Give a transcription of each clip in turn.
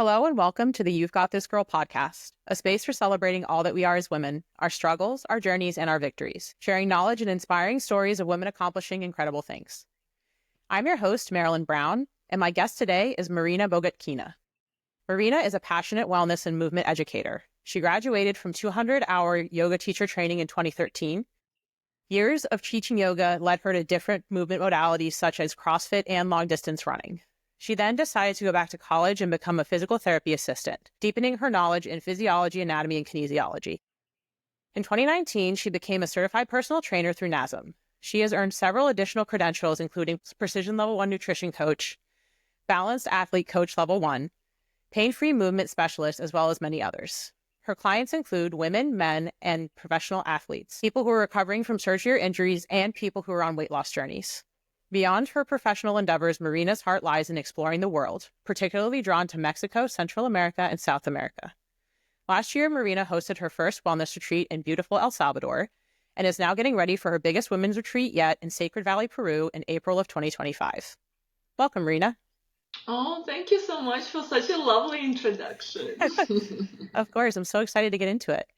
Hello and welcome to the You've Got This Girl podcast, a space for celebrating all that we are as women, our struggles, our journeys, and our victories, sharing knowledge and inspiring stories of women accomplishing incredible things. I'm your host, Marilyn Brown, and my guest today is Marina Bogatkina. Marina is a passionate wellness and movement educator. She graduated from 200-hour yoga teacher training in 2013. Years of teaching yoga led her to different movement modalities such as CrossFit and long-distance running. She then decided to go back to college and become a physical therapy assistant, deepening her knowledge in physiology, anatomy, and kinesiology. In 2019, she became a certified personal trainer through NASM. She has earned several additional credentials, including Precision Level 1 Nutrition Coach, Balanced Athlete Coach Level 1, Pain-Free Movement Specialist, as well as many others. Her clients include women, men, and professional athletes, people who are recovering from surgery or injuries, and people who are on weight loss journeys. Beyond her professional endeavors, Marina's heart lies in exploring the world, particularly drawn to Mexico, Central America, and South America. Last year, Marina hosted her first wellness retreat in beautiful El Salvador and is now getting ready for her biggest women's retreat yet in Sacred Valley, Peru in April of 2025. Welcome, Marina. Oh, thank you so much for such a lovely introduction. Of course, I'm so excited to get into it.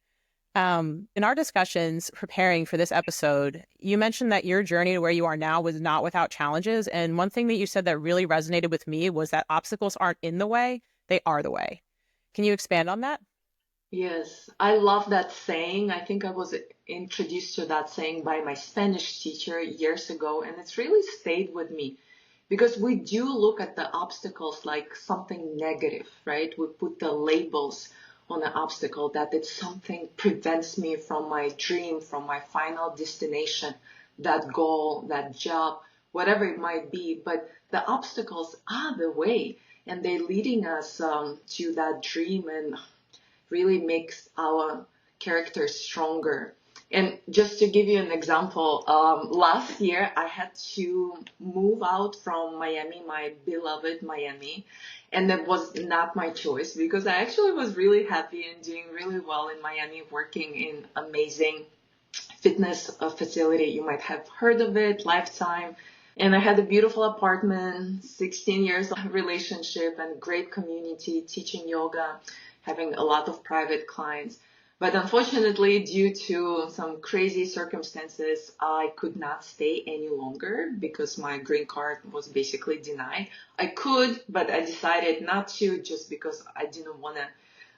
In our discussions preparing for this episode, you mentioned that your journey to where you are now was not without challenges. And one thing that you said that really resonated with me was that obstacles aren't in the way, they are the way. Can you expand on that? Yes, I love that saying. I think I was introduced to that saying by my Spanish teacher years ago, and it's really stayed with me because we do look at the obstacles like something negative, right? We put the labels on an obstacle that it's something prevents me from my dream, from my final destination, that goal, that job, whatever it might be. But the obstacles are the way, and they're leading us to that dream and really makes our characters stronger. And just to give you an example, last year I had to move out from Miami, my beloved Miami, and that was not my choice because I actually was really happy and doing really well in Miami, working in amazing fitness facility. You might have heard of it, Lifetime. And I had a beautiful apartment, 16 years of relationship and great community, teaching yoga, having a lot of private clients. But unfortunately, due to some crazy circumstances, I could not stay any longer because my green card was basically denied. I could, but I decided not to just because I didn't want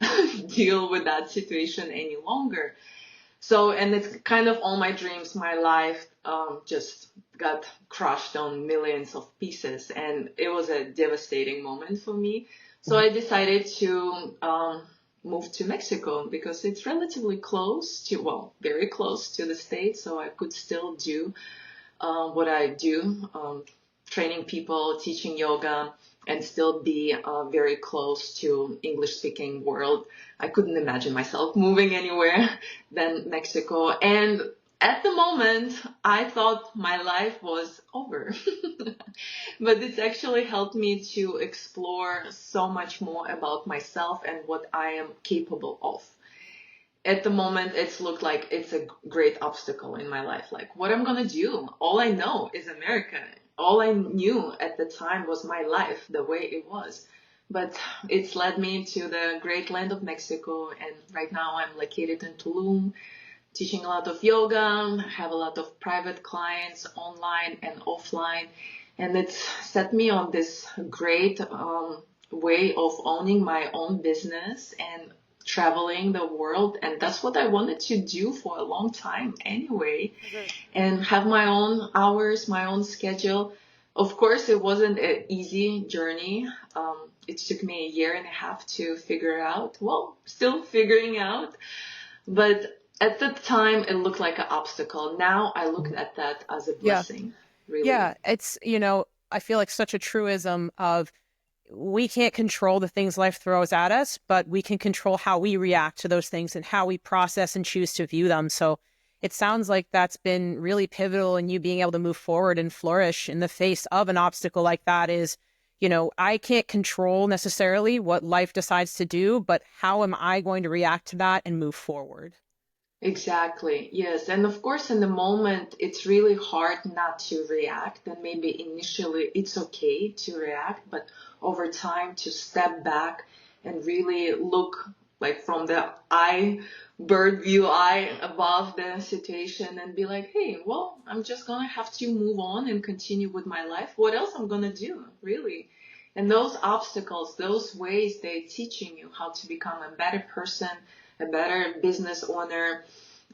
to deal with that situation any longer. So, and it's kind of all my dreams, my life, just got crushed on millions of pieces, and it was a devastating moment for me. So I decided to move to Mexico because it's relatively close to, well, very close to the States, so I could still do what I do, training people, teaching yoga, and still be very close to English-speaking world. I couldn't imagine myself moving anywhere than Mexico. And at the moment, I thought my life was over. But it's actually helped me to explore so much more about myself and what I am capable of. At the moment, it's looked like it's a great obstacle in my life. Like, what I'm gonna do? All I know is America. All I knew at the time was my life, the way it was. But it's led me to the great land of Mexico, and right now I'm located in Tulum, teaching a lot of yoga, have a lot of private clients online and offline, and it's set me on this great way of owning my own business and traveling the world. And that's what I wanted to do for a long time anyway, and have my own hours, my own schedule. Of course, it wasn't an easy journey. It took me a year and a half to figure out. Well, still figuring out. But at the time, it looked like an obstacle. Now I look at that as a blessing, really. Yeah. It's, I feel like such a truism of we can't control the things life throws at us, but we can control how we react to those things and how we process and choose to view them. So it sounds like that's been really pivotal in you being able to move forward and flourish in the face of an obstacle like that is, I can't control necessarily what life decides to do, but how am I going to react to that and move forward? Exactly. Yes. And of course, in the moment, it's really hard not to react. And maybe initially it's okay to react, but over time to step back and really look like from the bird view eye above the situation and be like, hey, well, I'm just gonna have to move on and continue with my life. What else I'm gonna do, really? And those obstacles, those ways, they're teaching you how to become a better person, a better business owner,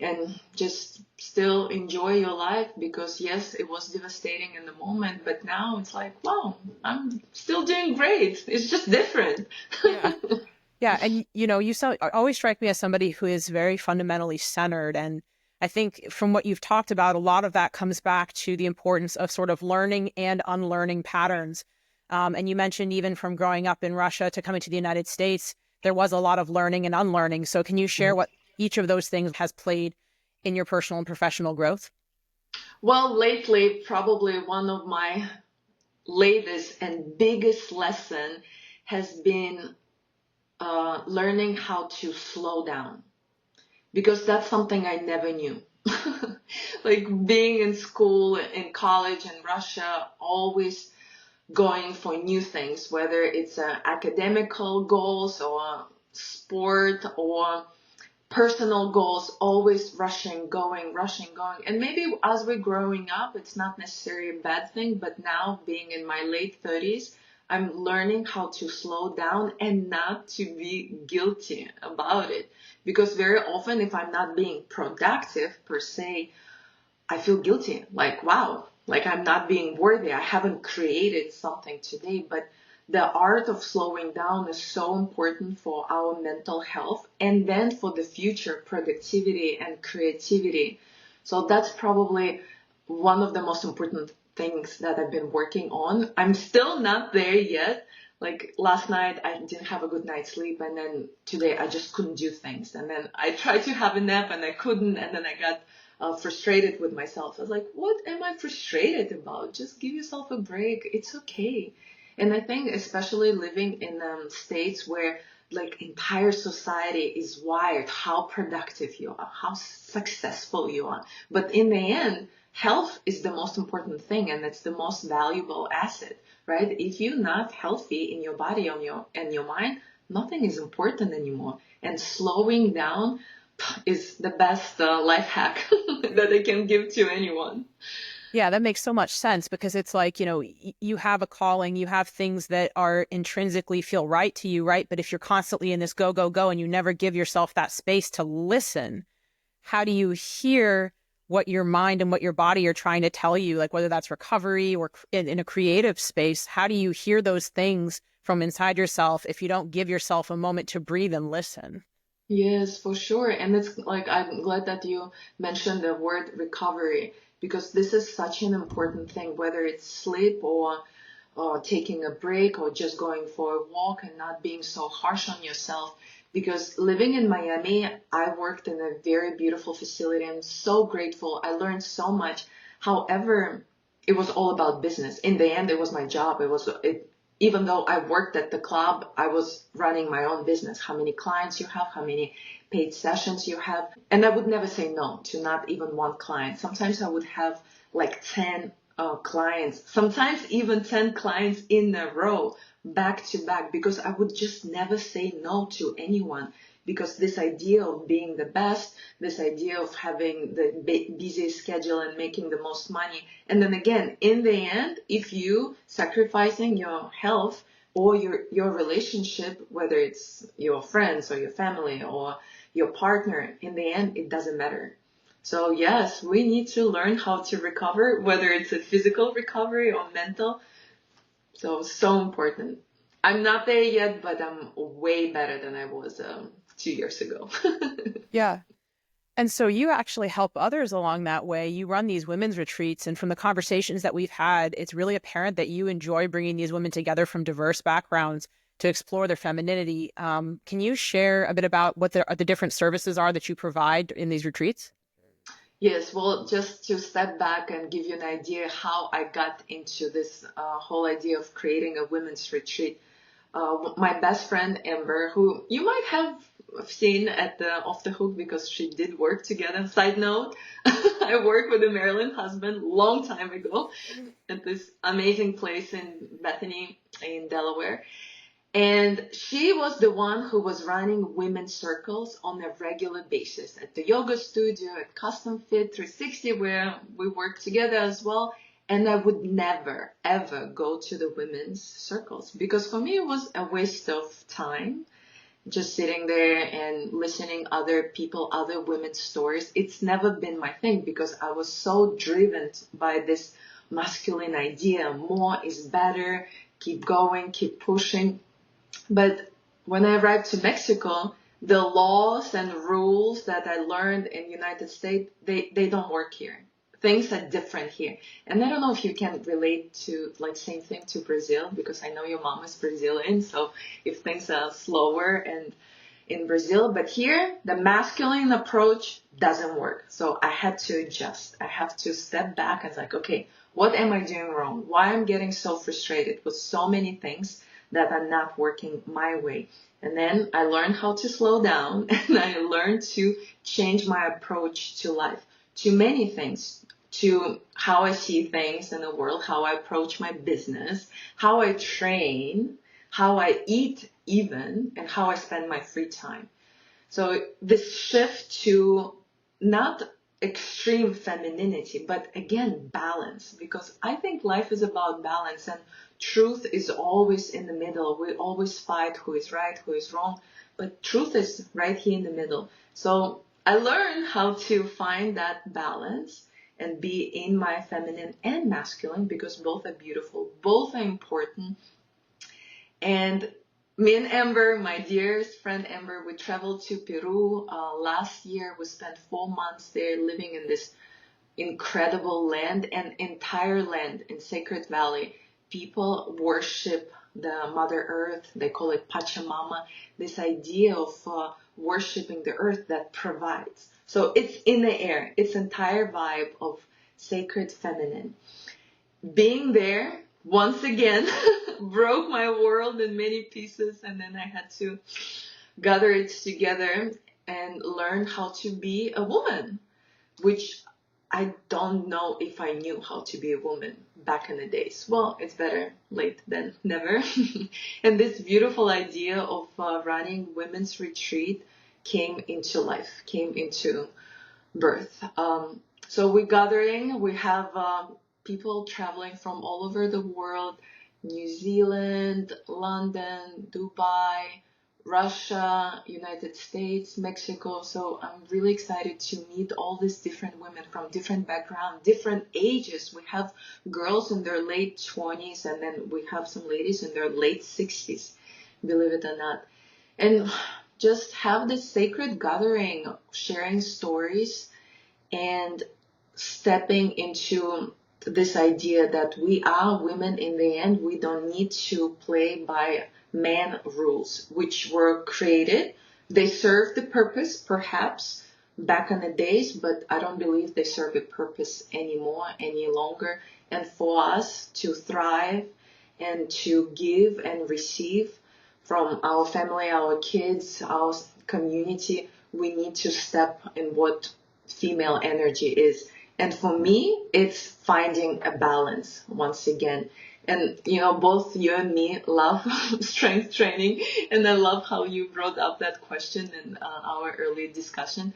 and just still enjoy your life, because yes, it was devastating in the moment, but now it's like, wow, I'm still doing great. It's just different. Yeah. Yeah. And, you always strike me as somebody who is very fundamentally centered. And I think from what you've talked about, a lot of that comes back to the importance of sort of learning and unlearning patterns. And you mentioned even from growing up in Russia to coming to the United States, there was a lot of learning and unlearning. So can you share what each of those things has played in your personal and professional growth? Well, lately, probably one of my latest and biggest lesson has been learning how to slow down, because that's something I never knew. Like being in school, in college in Russia, always going for new things, whether it's academical goals or sport or personal goals, always rushing, going. And maybe as we're growing up, it's not necessarily a bad thing, but now being in my late 30s, I'm learning how to slow down and not to be guilty about it. Because very often, if I'm not being productive per se, I feel guilty. Like, wow, like I'm not being worthy. I haven't created something today. But the art of slowing down is so important for our mental health and then for the future productivity and creativity. So that's probably one of the most important things that I've been working on. I'm still not there yet. Like last night, I didn't have a good night's sleep, and then today I just couldn't do things. And then I tried to have a nap and I couldn't, and then I got frustrated with myself. I was like, what am I frustrated about? Just give yourself a break. It's okay. And I think especially living in states where like entire society is wired how productive you are, how successful you are. But in the end, health is the most important thing, and it's the most valuable asset, right? If you're not healthy in your body and your mind, nothing is important anymore. And slowing down is the best life hack that I can give to anyone. Yeah, that makes so much sense because it's like, you have a calling, you have things that are intrinsically feel right to you, right? But if you're constantly in this go, go, go, and you never give yourself that space to listen, how do you hear what your mind and what your body are trying to tell you? Like whether that's recovery or in a creative space, how do you hear those things from inside yourself if you don't give yourself a moment to breathe and listen? Yes, for sure. And it's like, I'm glad that you mentioned the word recovery, because this is such an important thing, whether it's sleep or taking a break or just going for a walk and not being so harsh on yourself. Because living in Miami, I worked in a very beautiful facility and so grateful. I learned so much. However, it was all about business. In the end, it was my job. Even though I worked at the club, I was running my own business. How many clients you have, how many paid sessions you have. And I would never say no to not even one client. Sometimes I would have like 10 clients, sometimes even 10 clients in a row, back to back, because I would just never say no to anyone. Because this idea of being the best, this idea of having the busy schedule and making the most money. And then again, in the end, if you sacrificing your health or your relationship, whether it's your friends or your family or your partner, in the end, it doesn't matter. So yes, we need to learn how to recover, whether it's a physical recovery or mental. So important. I'm not there yet, but I'm way better than I was 2 years ago. Yeah. And so you actually help others along that way. You run these women's retreats. And from the conversations that we've had, it's really apparent that you enjoy bringing these women together from diverse backgrounds to explore their femininity. Can you share a bit about what the different services are that you provide in these retreats? Yes, well, just to step back and give you an idea how I got into this whole idea of creating a women's retreat. My best friend Amber, who you might have seen at the Off the Hook because she did work together. Side note, I worked with a Maryland husband long time ago at this amazing place in Bethany in Delaware. And she was the one who was running women's circles on a regular basis at the yoga studio, at Custom Fit 360, where we worked together as well. And I would never, ever go to the women's circles because for me it was a waste of time just sitting there and listening other people, other women's stories. It's never been my thing because I was so driven by this masculine idea. More is better. Keep going, keep pushing. But when I arrived to Mexico, the laws and rules that I learned in United States, they don't work here. Things are different here. And I don't know if you can relate to like same thing to Brazil because I know your mom is Brazilian. So if things are slower and in Brazil, but here the masculine approach doesn't work. So I had to adjust. I have to step back and like, okay, what am I doing wrong? Why I'm getting so frustrated with so many things that are not working my way? And then I learned how to slow down and I learned to change my approach to life, to many things, to how I see things in the world, how I approach my business, how I train, how I eat even, and how I spend my free time. So this shift to not extreme femininity, but again, balance, because I think life is about balance and truth is always in the middle. We always fight who is right, who is wrong, but truth is right here in the middle. So I learned how to find that balance and be in my feminine and masculine because both are beautiful, both are important. And me and Amber, my dearest friend Amber, we traveled to Peru last year. We spent 4 months there living in this incredible land, an entire land in Sacred Valley. People worship the Mother Earth. They call it Pachamama, this idea of worshiping the earth that provides. So it's in the air. It's entire vibe of sacred feminine. Being there, once again, broke my world in many pieces, and then I had to gather it together and learn how to be a woman, which I don't know if I knew how to be a woman back in the days. Well, it's better late than never. And this beautiful idea of running women's retreat came into life, came into birth. So we're gathering, we have people traveling from all over the world, New Zealand, London, Dubai, Russia, United States, Mexico. So I'm really excited to meet all these different women from different backgrounds, different ages. We have girls in their late 20s and then we have some ladies in their late 60s, believe it or not. And just have this sacred gathering, sharing stories and stepping into this idea that we are women in the end. We don't need to play by man rules, which were created. They serve the purpose, perhaps, back in the days, but I don't believe they serve a purpose anymore, any longer. And for us to thrive and to give and receive from our family, our kids, our community, we need to step in what female energy is. And for me, it's finding a balance once again. And, you know, both you and me love strength training. And I love how you brought up that question in our early discussion.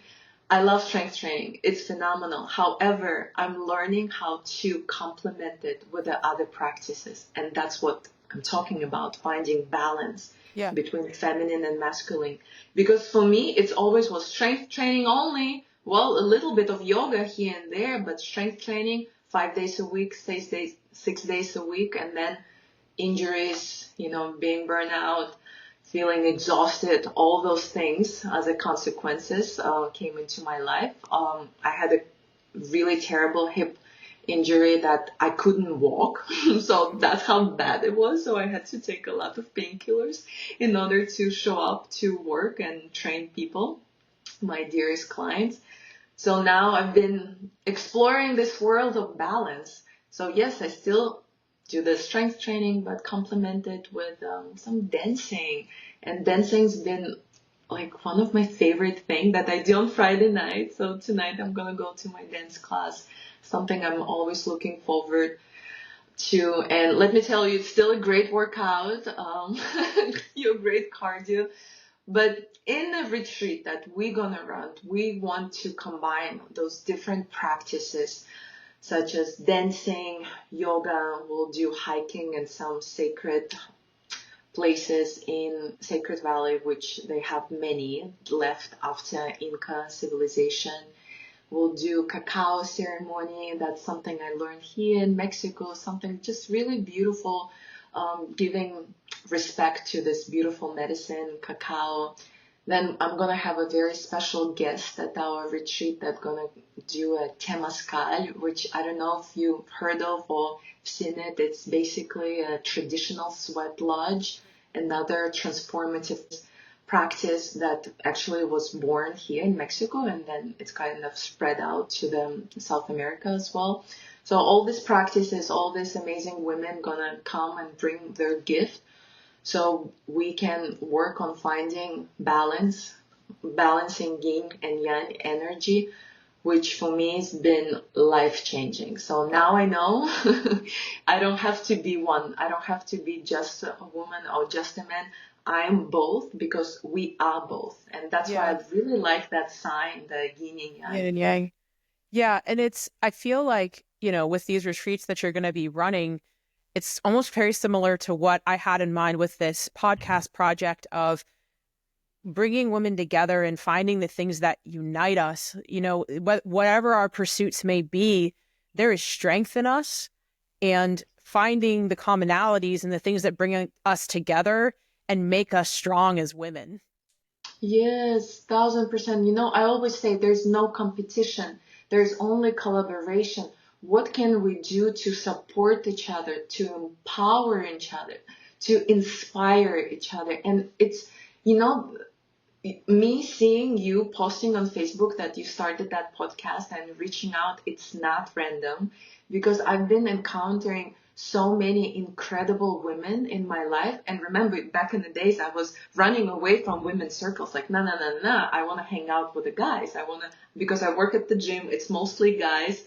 I love strength training. It's phenomenal. However, I'm learning how to complement it with the other practices. And that's what I'm talking about, finding balance between feminine and masculine. Because for me, it's always was strength training only. Well, a little bit of yoga here and there, but strength training 5 days a week, 6 days a week, and then injuries, you know, being burned out, feeling exhausted, all those things as a consequences came into my life. I had a really terrible hip injury that I couldn't walk. So that's how bad it was. So I had to take a lot of painkillers in order to show up to work and train people, my dearest clients. So now I've been exploring this world of balance. So yes, I still do the strength training, but complement it with some dancing. And dancing's been like one of my favorite things that I do on Friday night. So tonight I'm going to go to my dance class, something I'm always looking forward And let me tell you, it's still a great workout. Your great cardio. But in the retreat that we're gonna run, we want to combine those different practices such as dancing, yoga. We'll do hiking and some sacred places in Sacred Valley, which they have many left after Inca civilization. We'll do cacao ceremony. That's something I learned here in Mexico, something just really beautiful, giving respect to this beautiful medicine, cacao. Then I'm going to have a very special guest at our retreat that's going to do a temazcal, which I don't know if you've heard of or seen it. It's basically a traditional sweat lodge, another transformative practice that actually was born here in Mexico, and then it's kind of spread out to the South America as well. So all these practices, all these amazing women gonna come and bring their gift, so we can work on finding balancing yin and yang energy, which for me has been life changing. So now I know I don't have to be one. I don't have to be just a woman or just a man. I'm both, because we are both. And that's why Yeah. I really like that sign, the yin and Yin yang. and yang. Yeah. And I feel like, with these retreats that you're going to be running, it's almost very similar to what I had in mind with this podcast project of bringing women together and finding the things that unite us. Whatever our pursuits may be, there is strength in us, and finding the commonalities and the things that bring us together and make us strong as women. Yes, 1,000%. I always say there's no competition. There's only collaboration. What can we do to support each other, to empower each other, to inspire each other? And it's, you know, me seeing you posting on Facebook that you started that podcast and reaching out, it's not random, because I've been encountering so many incredible women in my life. And remember, back in the days, I was running away from women's circles. Like, no, no, no, no. I want to hang out with the guys. Because I work at the gym, it's mostly guys.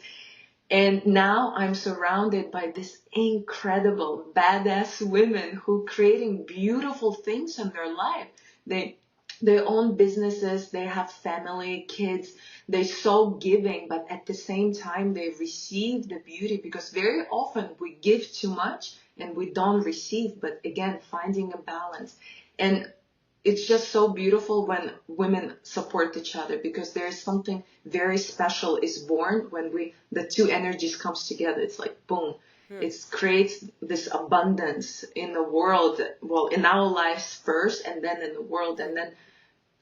And now I'm surrounded by this incredible, badass women who creating beautiful things in their life. They own businesses, they have family, kids, they're so giving, but at the same time they receive the beauty, because very often we give too much and we don't receive. But again, finding a balance. And it's just so beautiful when women support each other, because there's something very special is born when the two energies comes together. It's like boom. It creates this abundance in the world, well, in our lives first, and then in the world. And then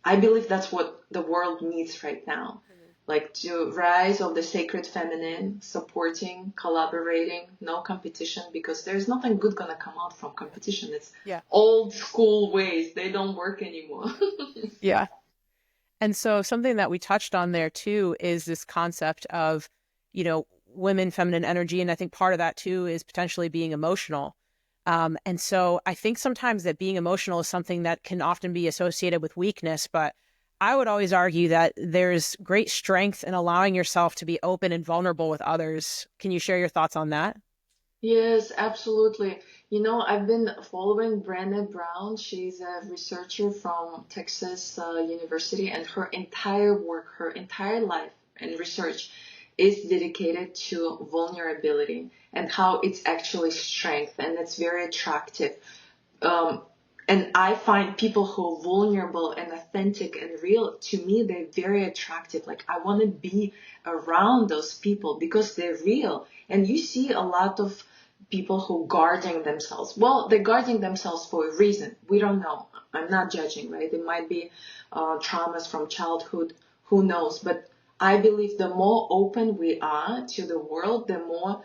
I believe that's what the world needs right now. Like, to rise of the sacred feminine, supporting, collaborating, no competition, because there's nothing good gonna come out from competition. It's Yeah. old school ways. They don't work anymore. Yeah. And so something that we touched on there too is this concept of, women, feminine energy. And I think part of that too is potentially being emotional. And so I think sometimes that being emotional is something that can often be associated with weakness, but I would always argue that there's great strength in allowing yourself to be open and vulnerable with others. Can you share your thoughts on that? Yes, absolutely. I've been following Brené Brown. She's a researcher from Texas University, and her entire work, her entire life and research is dedicated to vulnerability and how it's actually strength, and it's very attractive. Um, and I find people who are vulnerable and authentic and real, to me, they're very attractive. Like, I want to be around those people because they're real. And you see a lot of people who guarding themselves. Well, they're guarding themselves for a reason. We don't know. I'm not judging, right? It might be traumas from childhood. Who knows? But I believe the more open we are to the world, the more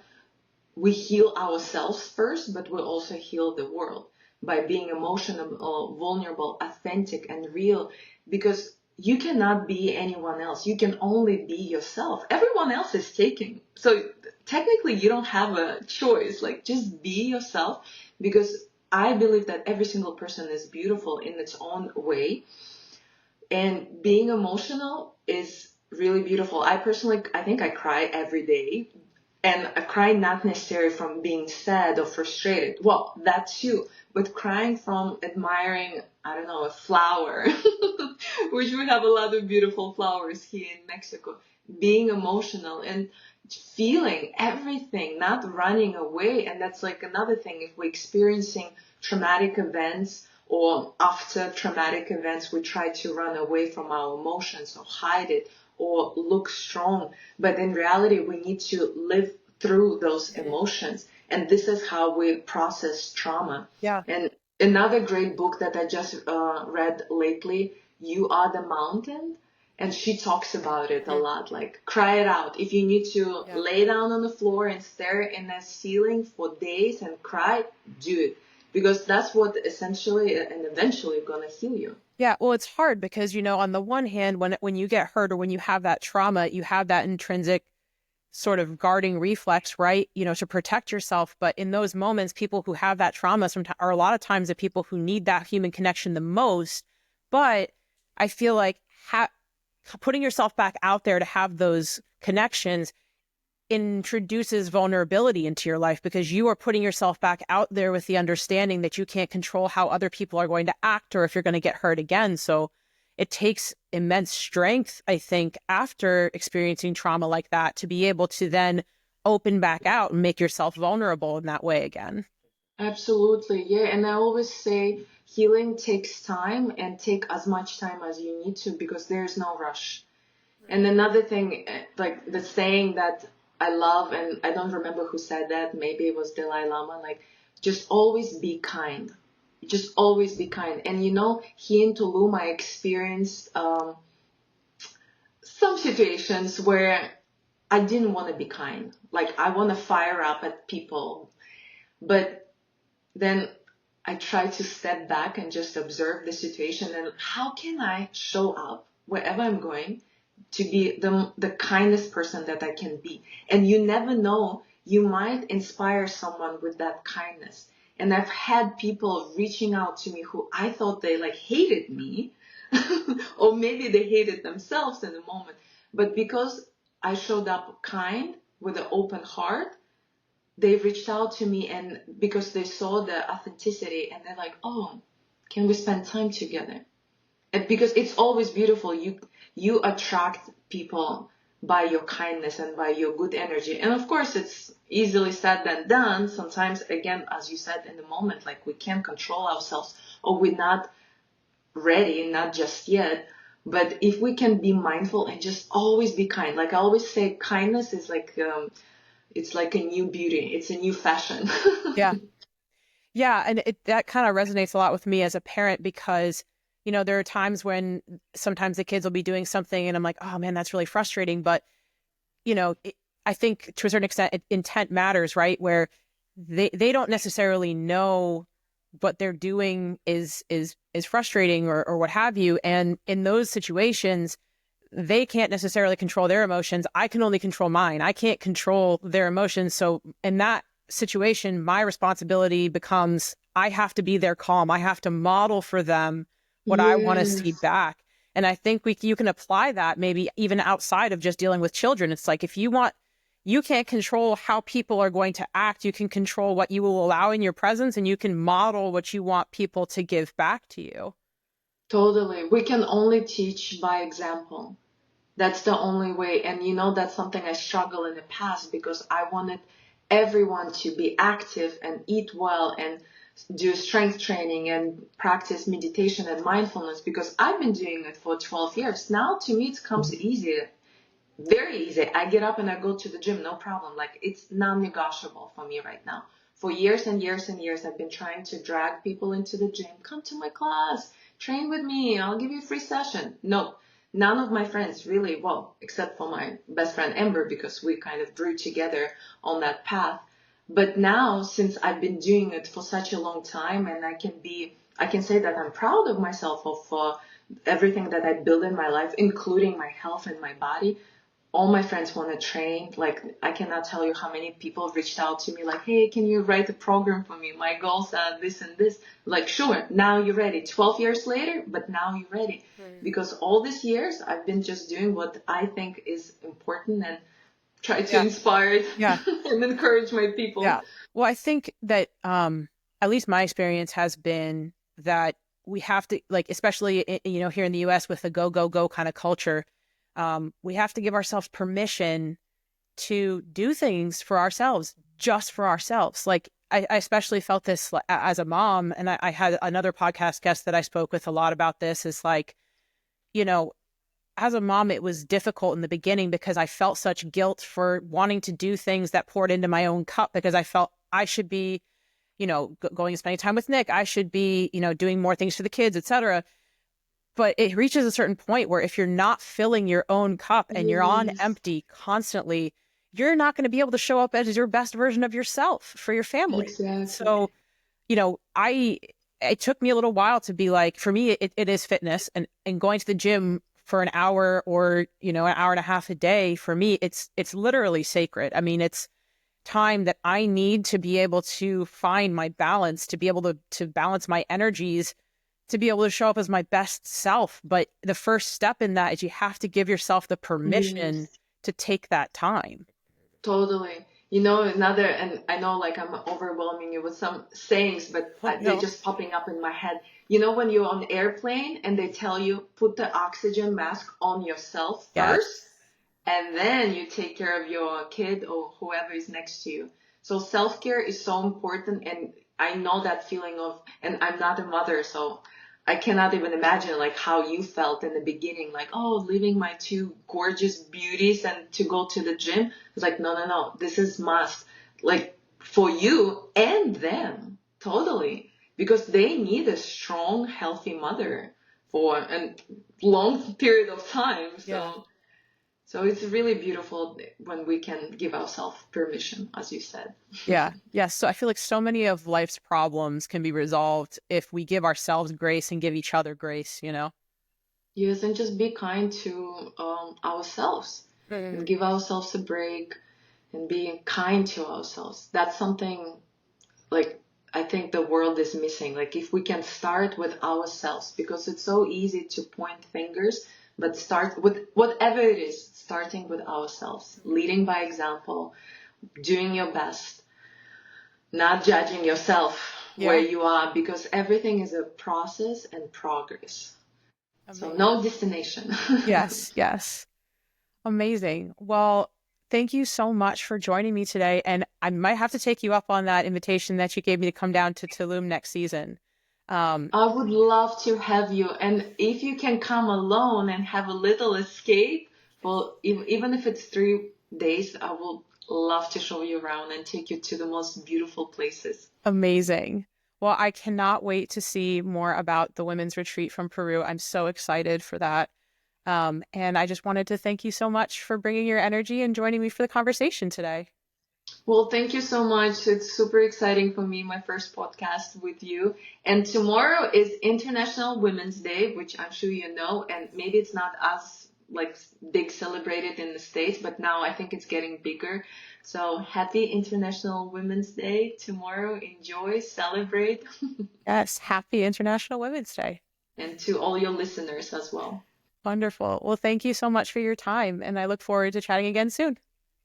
we heal ourselves first, but we also heal the world by being emotional, vulnerable, authentic, and real. Because you cannot be anyone else. You can only be yourself. Everyone else is taking. So technically, you don't have a choice. Like, just be yourself, because I believe that every single person is beautiful in its own way. And being emotional is really beautiful. I think I cry every day. And a cry not necessarily from being sad or frustrated. Well, that too. But crying from admiring, I don't know, a flower, which we have a lot of beautiful flowers here in Mexico. Being emotional and feeling everything, not running away. And that's like another thing. If we're experiencing traumatic events or after traumatic events, we try to run away from our emotions or hide it or look strong. But in reality, we need to live through those emotions. And this is how we process trauma. Yeah. And another great book that I just read lately, You Are the Mountain. And she talks about it a lot, like cry it out. If you need to lay down on the floor and stare in the ceiling for days and cry, do it. Because that's what essentially and eventually going to heal you. Yeah, well, it's hard because, on the one hand, when you get hurt or when you have that trauma, you have that intrinsic sort of guarding reflex, right? To protect yourself. But in those moments, people who have that trauma sometimes are a lot of times the people who need that human connection the most. But I feel like putting yourself back out there to have those connections introduces vulnerability into your life because you are putting yourself back out there with the understanding that you can't control how other people are going to act or if you're going to get hurt again. So it takes immense strength, I think, after experiencing trauma like that to be able to then open back out and make yourself vulnerable in that way again. Absolutely. Yeah. And I always say healing takes time and take as much time as you need to because there's no rush. And another thing, like the saying that I love, and I don't remember who said that, maybe it was Dalai Lama, like just always be kind. Just always be kind. And here in Tulum, I experienced some situations where I didn't want to be kind. Like I want to fire up at people. But then I try to step back and just observe the situation and how can I show up wherever I'm going to be the kindest person that I can be. And you never know, you might inspire someone with that kindness. And I've had people reaching out to me who I thought they like hated me or maybe they hated themselves in the moment. But because I showed up kind with an open heart, they reached out to me and because they saw the authenticity and they're like, oh, can we spend time together? And because it's always beautiful. You attract people by your kindness and by your good energy. And of course, it's easily said than done. Sometimes, again, as you said in the moment, like we can't control ourselves or we're not ready, not just yet. But if we can be mindful and just always be kind, like I always say, kindness is like, it's like a new beauty. It's a new fashion. Yeah. Yeah. And that kind of resonates a lot with me as a parent because, there are times when sometimes the kids will be doing something and I'm like, oh man, that's really frustrating. But, I think to a certain extent, intent matters, right? Where they don't necessarily know what they're doing is frustrating or what have you. And in those situations, they can't necessarily control their emotions. I can only control mine. I can't control their emotions. So in that situation, my responsibility becomes I have to be their calm. I have to model for them what I want to see Yes. back. And I think you can apply that maybe even outside of just dealing with children. It's like if you can't control how people are going to act. You can control what you will allow in your presence and you can model what you want people to give back to you. Totally. We can only teach by example. That's the only way. And that's something I struggled in the past because I wanted everyone to be active and eat well and do strength training and practice meditation and mindfulness because I've been doing it for 12 years. Now to me it comes easy, very easy. I get up and I go to the gym, no problem. Like it's non-negotiable for me right now. For years and years and years, I've been trying to drag people into the gym. Come to my class, train with me. I'll give you a free session. No, none of my friends really, well, except for my best friend Amber, because we kind of grew together on that path. But now, since I've been doing it for such a long time and I can say that I'm proud of myself of everything that I built in my life, including my health and my body. All my friends want to train. Like, I cannot tell you how many people reached out to me like, hey, can you write a program for me? My goals are this and this. Like, sure, now you're ready. 12 years later, but now you're ready. Because all these years, I've been just doing what I think is important and try to Yeah. inspire Yeah. and encourage my Yeah. people. Well, I think that at least my experience has been that we have to, like, especially here in the US with the go, go, go kind of culture, we have to give ourselves permission to do things for ourselves, just for ourselves. Like I especially felt this as a mom, and I had another podcast guest that I spoke with a lot about this, is like, you know, as a mom, it was difficult in the beginning because I felt such guilt for wanting to do things that poured into my own cup because I felt I should be, going and spending time with Nick. I should be, doing more things for the kids, etc. But it reaches a certain point where if you're not filling your own cup and you're on Yes, empty constantly, you're not going to be able to show up as your best version of yourself for your family. exactly. So, it took me a little while to be like, for me, it is fitness and going to the gym for an hour or, an hour and a half a day. For me, it's literally sacred. I mean, it's time that I need to be able to find my balance, to be able to balance my energies, to be able to show up as my best self. But the first step in that is you have to give yourself the permission Yes. to take that time. Totally. Another, and I know like I'm overwhelming you with some sayings, but Oh, they're no. just popping up in my head. When you're on airplane and they tell you put the oxygen mask on yourself Yes. first, and then you take care of your kid or whoever is next to you. So self-care is so important, and I know that feeling of, and I'm not a mother, so I cannot even imagine like how you felt in the beginning, like, oh, leaving my two gorgeous beauties and to go to the gym. It's like, no, no, no, this is must, like for you and them, totally, because they need a strong, healthy mother for a long period of time. Yeah. So it's really beautiful when we can give ourselves permission, as you said. Yeah. Yes. So I feel like so many of life's problems can be resolved if we give ourselves grace and give each other grace. Yes, and just be kind to ourselves and Mm. give ourselves a break and be kind to ourselves. That's something like I think the world is missing. Like if we can start with ourselves, because it's so easy to point fingers, but start with whatever it is, starting with ourselves, leading by example, doing your best, not judging yourself where Yeah. you are, because everything is a process and progress. So Amazing. no destination. Yes. Yes. Amazing. Well, thank you so much for joining me today. And I might have to take you up on that invitation that you gave me to come down to Tulum next season. Um, I would love to have you. And if you can come alone and have a little escape, well, even if it's 3 days, I will love to show you around and take you to the most beautiful places. Amazing. Well, I cannot wait to see more about the women's retreat from Peru. I'm so excited for that. And I just wanted to thank you so much for bringing your energy and joining me for the conversation today. Well, thank you so much. It's super exciting for me, my first podcast with you. And tomorrow is International Women's Day, which I'm sure you know, and maybe it's not as like big celebrated in the States, but now I think it's getting bigger. So happy International Women's Day tomorrow. Enjoy, celebrate, Yes, happy International Women's Day. and to all your listeners as well. Wonderful. Well, thank you so much for your time, and I look forward to chatting again soon.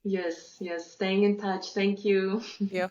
Yes, yes, staying in touch. Thank you. Yeah.